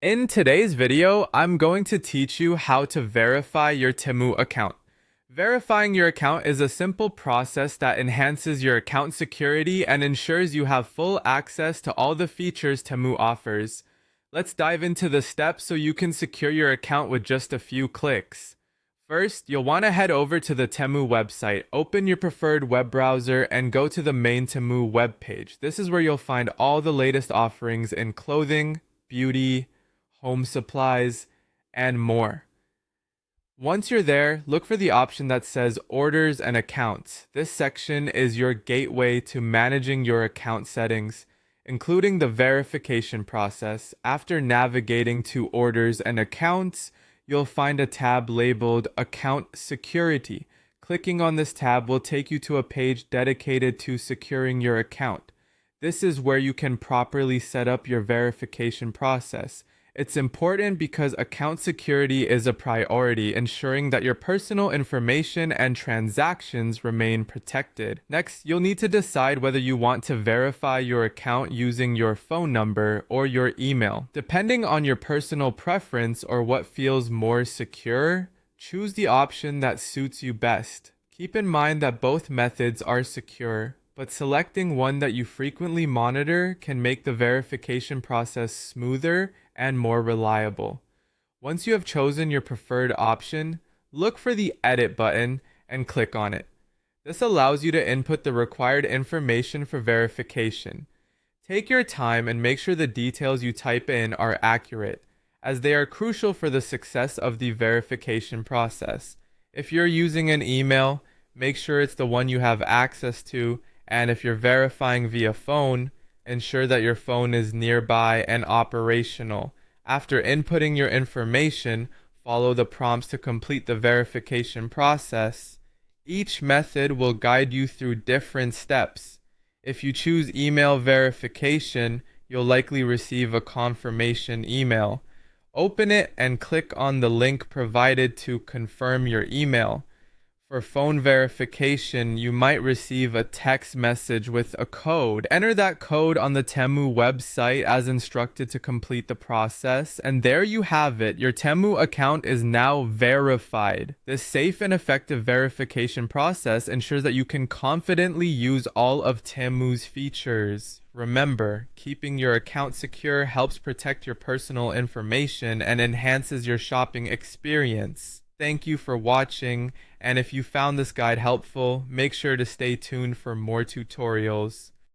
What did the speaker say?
In today's video, I'm going to teach you how to verify your Temu account. Verifying your account is a simple process that enhances your account security and ensures you have full access to all the features Temu offers. Let's dive into the steps so you can secure your account with just a few clicks. First, you'll want to head over to the Temu website, open your preferred web browser, and go to the main Temu web page. This is where you'll find all the latest offerings in clothing, beauty, home supplies, and more. Once you're there, look for the option that says Orders and Accounts. This section is your gateway to managing your account settings, including the verification process. After navigating to Orders and Accounts, you'll find a tab labeled Account Security. Clicking on this tab will take you to a page dedicated to securing your account. This is where you can properly set up your verification process. It's important because account security is a priority, ensuring that your personal information and transactions remain protected. Next, you'll need to decide whether you want to verify your account using your phone number or your email. Depending on your personal preference or what feels more secure, choose the option that suits you best. Keep in mind that both methods are secure, but selecting one that you frequently monitor can make the verification process smoother and more reliable. Once you have chosen your preferred option, look for the Edit button and click on it. This allows you to input the required information for verification. Take your time and make sure the details you type in are accurate, as they are crucial for the success of the verification process. If you're using an email, make sure it's the one you have access to, and if you're verifying via phone, ensure that your phone is nearby and operational. After inputting your information, follow the prompts to complete the verification process. Each method will guide you through different steps. If you choose email verification, you'll likely receive a confirmation email. Open it and click on the link provided to confirm your email. For phone verification, you might receive a text message with a code. Enter that code on the Temu website as instructed to complete the process, and there you have it. Your Temu account is now verified. This safe and effective verification process ensures that you can confidently use all of Temu's features. Remember, keeping your account secure helps protect your personal information and enhances your shopping experience. Thank you for watching, and if you found this guide helpful, make sure to stay tuned for more tutorials.